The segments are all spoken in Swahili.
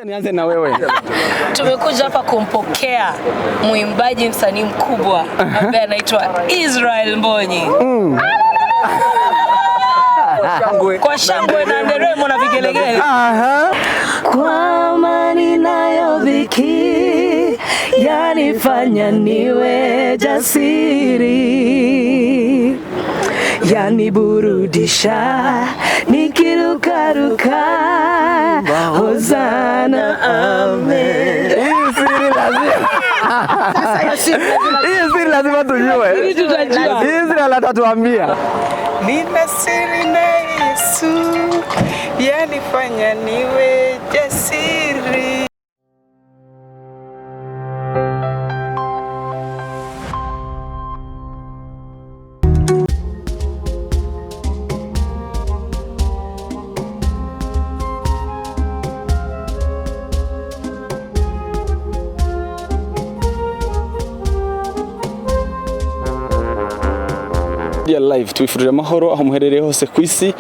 Nianze na wewe. Tumekuja hapa kumpokea mwimbaji msanii mkubwa ambaye anaitwa Israel Mbonyi. Kwa shangwe na nderemo na vigelegele. Kwa amani nayo dhiki yanifanya niwe jasiri, yaniburudisha nikirukaruka, hosana amen. Hii siri lazima tujue. Israel atatuambia. Nina siri na Yesu, yanifanya niwe jasiri. Live twifurije amahoro aho muherereye hose ku isi.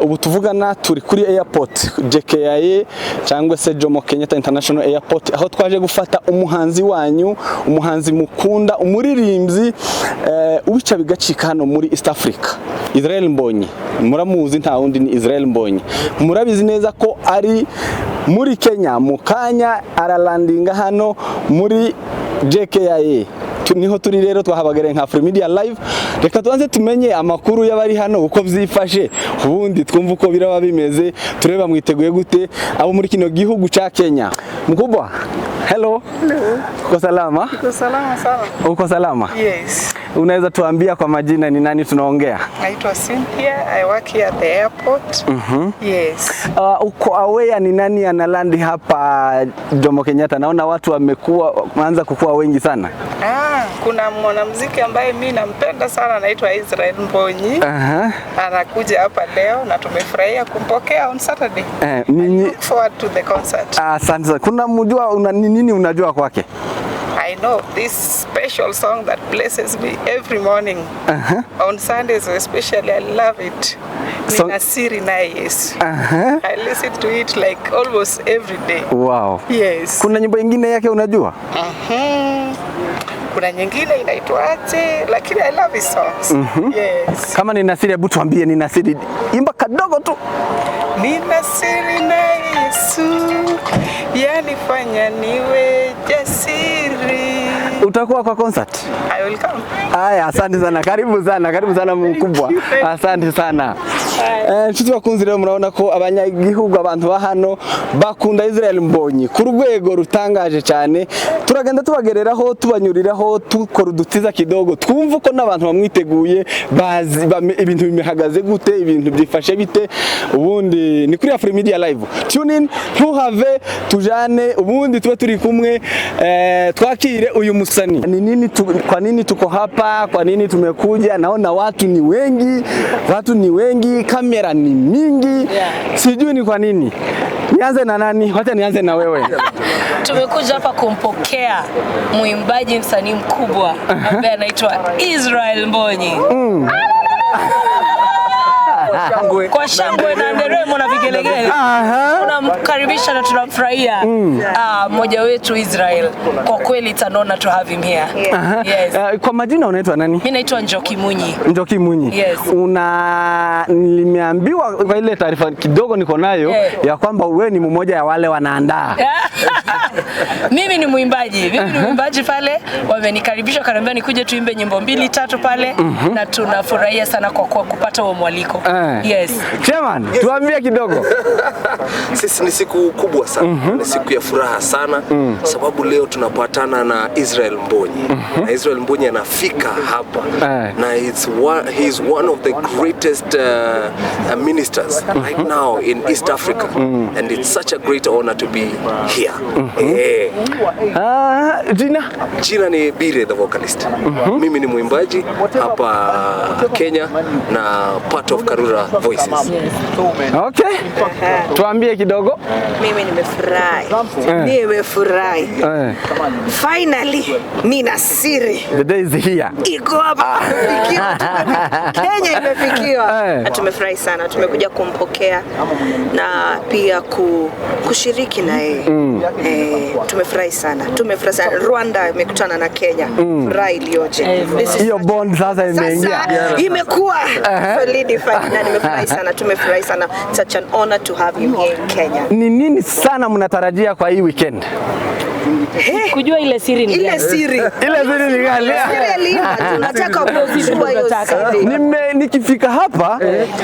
Ubu tuvugana turi kuri airport JKIA cyangwa se Jomo Kenyatta International Airport, aho twaje gufata umuhanzi wanyu, umuhanzi mukunda, umuririmbyi ubica bigacika hano muri East Africa, Israel Mbonyi. Muramuzi, nta wundi ni Israel Mbonyi. Murabizi neza ko ari muri Kenya, mu kanya aralandinga hano muri JKIA. Niho turi rero twahabagere nka Afrimedia Live. Reka tuanze tumenye amakuru y'abari hano uko vyifashe, ubundi twumva uko biraba bimeze, tureba mwiteguye gute abo muri kino gihugu ca Kenya. Mkubwa, hello. Hello. Uko salama? Uko salama sana. Uko salama? Yes. Unaweza tuambia kwa majina ni nani tunaongea? Naitwa Cynthia, I work here at the airport. Yes. Uko aware ni nani analandi hapa Jomo Kenyatta? Naona watu wameanza kukua wengi sana. Kuna mwanamuziki ambaye mimi nampenda sana, anaitwa Israel Mbonyi. Anakuja hapa leo na tumefurahia kumpokea on Saturday. Look forward to the concert. Asante. Kuna mjua nini unajua kwake? I know this special song that blesses me every morning. On Sundays especially, I love it. Nina siri na Yesu. I listen to it like almost every day. Wow. Yes. Kuna nyimbo nyingine yake unajua? Kuna nyingine inaitwaje, lakini I love his songs. Yes. Kama nina siri, hebu tuambie nina siri. Imba kadogo tu. Nina siri na Yesu, yanifanya niwe jasiri. Utakuwa kwa concert? I will come. Haya, asante sana. Karibu sana mkubwa. Asante sana. Nshuti bakunzi, rero murabona ko abanyagihugu, abantu ba hano bakunda Israel Mbonyi ku rwego rutangaje cyane. Turagenda tubagereraho, tubanyuriraho, tukora udutiza kidogo, twumva ko n'abantu bamwiteguye, bazi ibintu bimehagaze gute, ibintu byifashe bite. Ubundi ni kuri Afrimedia Live. Tune in, tuhave, tujane, ubundi tube turi kumwe, twakire uyu musani. Kwa nini tuko hapa? Kwa nini tumekuja? Naona watu ni wengi, kamera ni mingi. Sijui ni kwa nini. Nianze na nani? Wacha nianze na wewe. Tumekuja hapa kumpokea mwimbaji msanii mkubwa ambaye anaitwa Israel Mbonyi. Kwa shangwe na nderemo na vigelegele. Tunamkaribisha na tunamfurahia mmoja wetu Israel. Kwa kweli it's an honor to have him here. Yes. Kwa majina unaitwa nani? Mimi naitwa Njoki Munyi. Njoki Munyi. Yes. Nimeambiwa kwa ile taarifa kidogo niko nayo ya kwamba wewe ni mmoja ya wale wanaandaa. Mimi ni mwimbaji pale, wamenikaribisha kaniambia nikuje tuimbe nyimbo 2-3 pale, na tunafurahia sana kwa kupata huo mwaliko. Yes. Chairman, tuambie kidogo. Sisi ni siku kubwa sana, ni siku ya furaha sana, sababu leo tunapatana na Israel Mbonyi. Na Israel Mbonyi anafika hapa na he is one of the greatest ministers right now in East Africa, and it's such a great honor to be here. Jina ni Bire the vocalist. Mimi ni mwimbaji hapa Kenya na part of Karura Voices. Okay. Tuambie kidogo. Mimi nimefurahi. Finally, mina siri. The day is here. Iko hapa. Kenya imefikiwa. Na tumefurahi sana. Tumekuja kumpokea na pia kushiriki na yeye. Tumefurahi sana. Rwanda imekutana na Kenya. Furaha iliyoje. Hiyo bond sasa imeingia. Imekuwa solidified na nimefurahi sana. Tumefurahi sana. Such an honor to have you here in Kenya. Ni nini sana mnatarajia kwa hii weekend? Kujua ile siri ni gani? Ile siri ni gani? Tunataka kujua hiyo siri.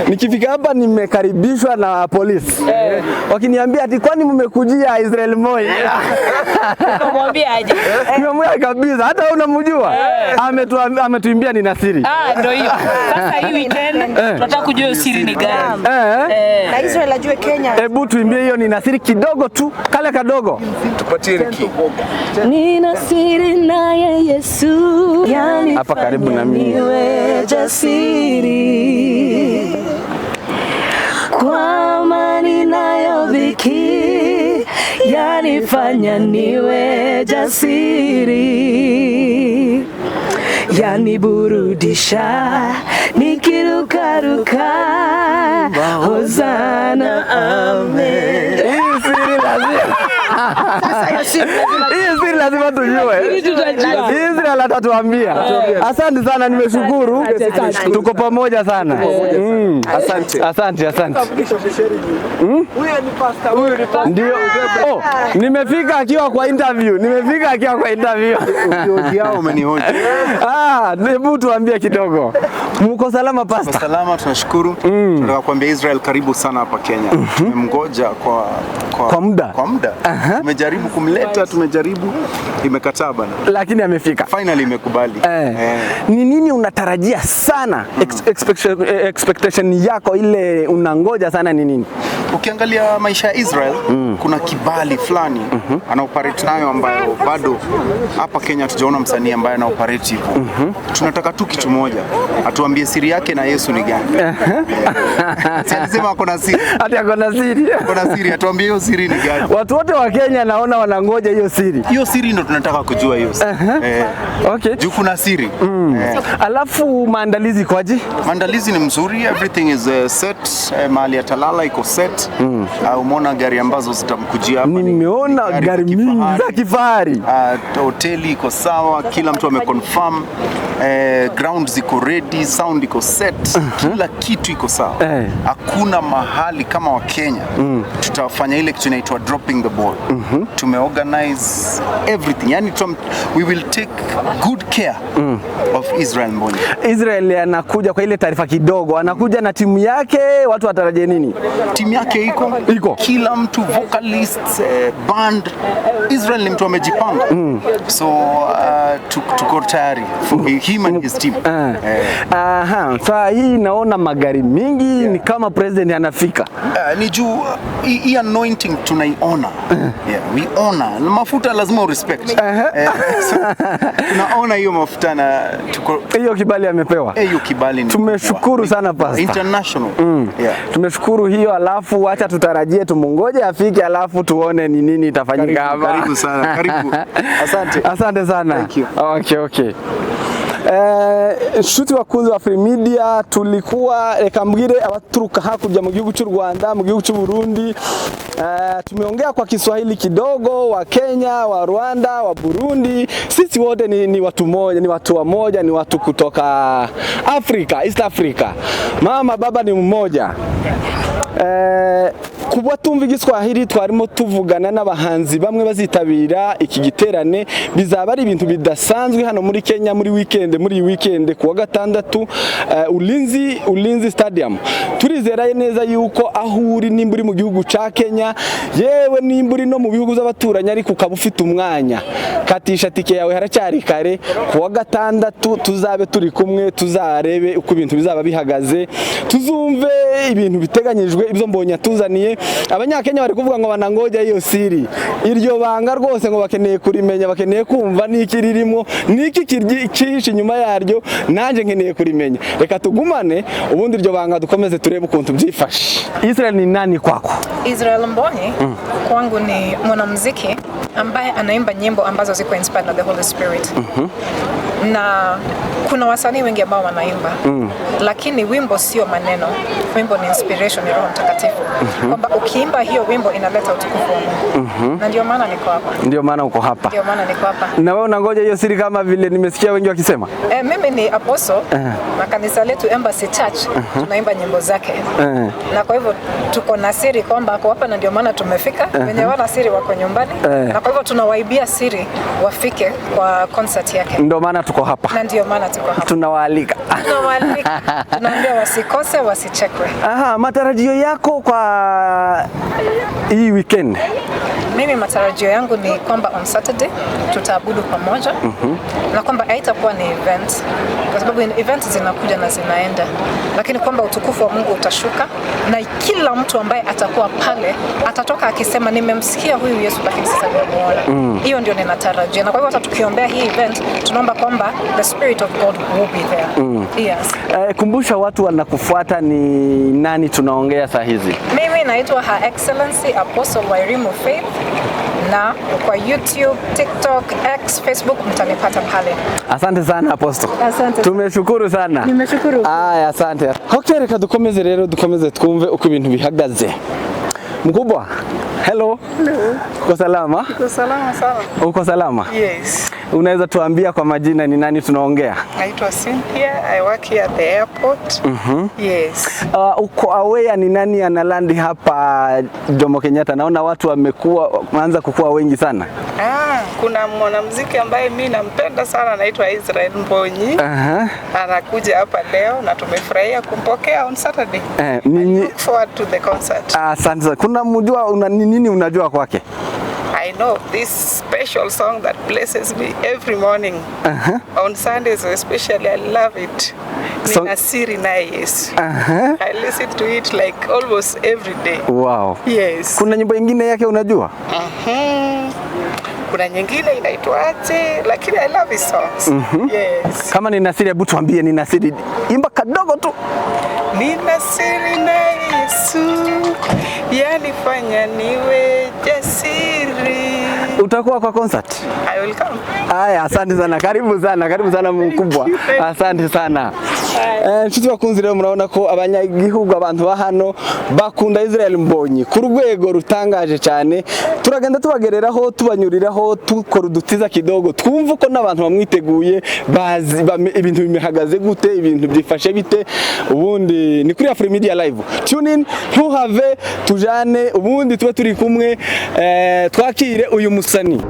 Nikifika hapa nimekaribishwa na polisi. Wakiniambia ati kwani mmekujia Israel Moi? Kumwambia aje? Nimemwambia kabisa hata unamjua. Ametuimbia ni nasiri. Ndio hiyo. Sasa hii weekend tunataka kujua hiyo siri ni gani? Na Israel ajue Kenya. Hebu tuimbie hiyo ni nasiri kidogo tu, kale kadogo. Tupatie Riki. Nina siri naye Yesu, yani hapa karibu na mimi. Niwe jasiri kwa amani nayo dhiki, yani fanya niwe jasiri, yani burudisha nikirukaruka, hosana amen. Hii siri lazima tujue. Israel atatuambia. Asante sana, nimeshukuru. Tuko pamoja sana. Asante. Ndio. Nimefika akiwa kwa interview. Yao umenihoji. Hebu tuambie kidogo. Mko salama pastor? Salama, tunashukuru. Tunataka kuambia Israel karibu sana hapa Kenya. Tumemngoja kwa muda. Tumejaribu kumleta, imekataa bana. Lakini amefika. Finally imekubali. Ni nini unatarajia sana? Expectation yako ile unangoja sana ni nini? Ukiangalia maisha ya Israel, kuna kibali fulani anaoperate nayo ambayo bado hapa Kenya tujaona msanii ambaye anaoperate hivyo. Tunataka tu kitu moja, atuambie siri yake na Yesu ni gani. Sasa akona siri. Hata akona siri, atuambie hiyo siri ni gani. Watu wote wa Kenya naona wanangoja hiyo siri. Hiyo siri ndo tunataka kujua hiyo siri. Okay. Juu kuna siri. Alafu maandalizi kwaje? Maandalizi ni mzuri, everything is set, mahali atalala iko set. Umeona gari ambazo zitamkujia hapa. Nimeona gari mingi za kifahari. Hoteli iko sawa, kila mtu ameconfirm. Ground ziko ready, sound iko set, kila kitu iko sawa. Hakuna mahali kama wa Kenya. Tutafanya ile kitu inaitwa dropping the ball. Tumeorganize everything. Yani we will take good care of Israel Mbonyi. Israel anakuja kwa ile taarifa kidogo, anakuja na timu yake, watu watarajie nini? Timu yake iko. Kila mtu, vocalist, band. Israel ni mtu amejipanga. So tuko tayari for him and his team. Sasa hii naona magari mingi ni kama president anafika. Ni juu hii anointing tunaiona. We honor. Mafuta lazima respect. Tunaona hiyo mafuta na hiyo kibali amepewa. Hiyo kibali ni. Tumeshukuru sana pastor. International. Tumeshukuru hiyo, alafu acha tutarajie tumungoje afike, alafu tuone ni nini itafanyika hapa. Karibu sana. Karibu. Asante sana. Thank you. Okay. Shuti wakunzi wa Free Media, tulikuwa reka mbwire abaturuka hakurya mu gihugu cy'u Rwanda, mu gihugu cy'u Burundi. Tumeongea kwa Kiswahili kidogo, wa Kenya, wa Rwanda, wa Burundi. Sisi wote ni watu moja, ni watu wa moja, ni watu kutoka Africa, East Africa. Mama baba ni mmoja. Kuba tumva igiswahili twarimo tuvugana n'abahanzi bamwe bazitabira iki giterane, bizaba ari ibintu bidasanzwe hano muri Kenya muri weekend kuwa gatandatu, Ulinzi Stadium. Turizera neza yuko aho uri nimba uri mu gihugu ca Kenya, yewe nimba uri no mu bihugu by'abaturanyi ariko ukaba ufite umwanya, katisha tike yawe haracyari kare. Kuwa gatandatu tuzabe turi kumwe, tuzarebe uko ibintu bizaba bihagaze, tuzumve ibintu biteganyijwe, ibyo Mbonyi atuzaniye. Abanyakenya bari kuvuga ngo banangoja hiyo siri. Iryo banga rwose ngo bakeneye kurimenya, bakeneye kumva niki ririmo, niki kihishe inyuma yaryo, nanje nkeneye kurimenya. Reka tugumane ubundi iryo banga dukomeze turebe ukuntu byifashe. Israel ni nani kwako? Israel Mbonyi kwangu ni mwanamuziki ambaye anaimba nyimbo ambazo ziko inspired by the Holy Spirit. Na kuna wasanii wengi ambao wanaimba lakini wimbo sio maneno, wimbo ni inspiration ya Roho Mtakatifu. Kwamba ukiimba hiyo wimbo inaleta utukufu wa Mungu. Na ndio maana niko hapa. Ndio maana uko hapa. Ndio maana niko hapa. Na wewe unangoja hiyo siri kama vile nimesikia wengi wakisema? Mimi ni apostle na kanisa letu Embassy Church tunaimba nyimbo zake. Na kwa hivyo tuko na siri kwamba kwa hapa, na ndio maana tumefika. Wenye wana siri wako nyumbani. Na kwa hivyo tunawaibia siri wafike kwa concert yake. Ndio maana tuko hapa. Na ndio maana tuko hapa. Tunawaalika. Tunaambia wasikose, wasichekwe. Matarajio yako kwa hii weekend? Mimi matarajio yangu ni kwamba on Saturday tutaabudu pamoja na kwamba haitakuwa ni event, kwa sababu event zinakuja na zinaenda, lakini kwamba utukufu wa Mungu utashuka na kila mtu ambaye atakuwa pale atatoka akisema nimemsikia huyu Yesu lakini sasa nimemuona. Hiyo ndio ninatarajia, na kwa hivyo hata tukiombea hii event tunaomba kwamba the Spirit of God will be there. Yes. Kumbusha watu wanakufuata ni nani tunaongea saa hizi? Mimi naitwa Her Excellency Apostle Wairimu Faith, na kwa YouTube, TikTok, X, Facebook mtanipata pale. Asante sana Apostle. Asante. Tumeshukuru sana. Nimeshukuru. Asante. Okay, reka dukomeze rero, dukomeze twumve uko ibintu bihagaze. Mkubwa, hello. Hello. Uko salama? Uko salama sana. Uko salama? Yes. Unaweza tuambia kwa majina ni nani tunaongea? Naitwa Cynthia, I work here at the airport. Yes. Uko aware ni nani analandi hapa Jomo Kenyatta? Naona watu wameanza kukua wengi sana. Kuna mwanamuziki ambaye mimi nampenda sana, anaitwa Israel Mbonyi. Anakuja hapa leo na tumefurahia kumpokea on Saturday. Look forward to the concert. Asante. Kuna mjua nini unajua kwake? I know this special song that blesses me every morning. On Sundays especially, I love it. Nina siri naye Yesu. I listen to it like almost every day. Wow. Yes. Kuna nyimbo nyingine yake unajua? Kuna nyingine inaitwaje, lakini I love his songs. Yes. Kama nina siri, hebu tuambie nina siri. Imba kadogo tu. Nina siri na Yesu, yanifanya niwe jasiri. Utakuwa kwa concert? I will come. Aya, asante sana. Karibu sana mkubwa. Asante sana. Nshuti bakunzi, rero murabona ko abanyagihugu, abantu ba hano bakunda Israel Mbonyi ku rwego rutangaje cyane. Turagenda tubagereraho, tubanyuriraho, tukora udutiza kidogo, twumva ko n'abantu bamwiteguye, bazi ibintu bimihagaze gute, ibintu byifashe bite. Ubundi ni kuri Afri Media Live. Tune in, ntuhave, tujane, ubundi tube turi kumwe, twakire uyu musani.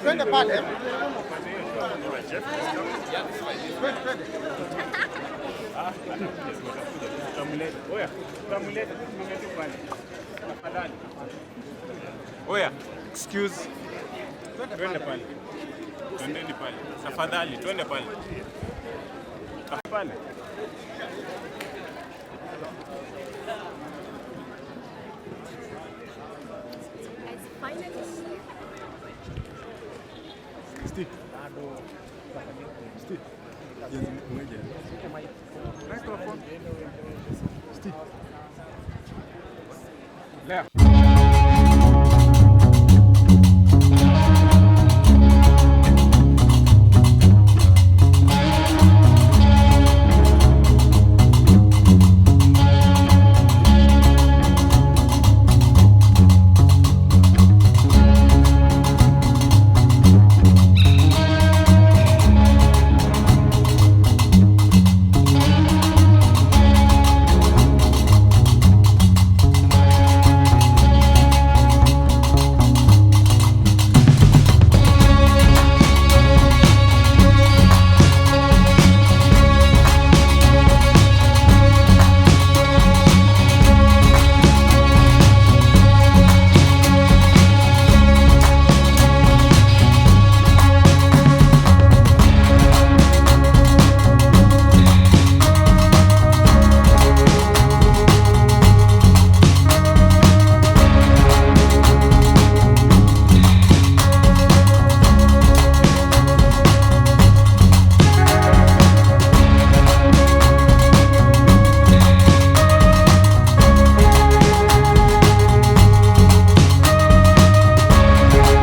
Twende pale. Oya, excuse. Twende pale. Twendeni pale. Tafadhali, twende pale. Pale. Steve. Steve. Microphone. Steve.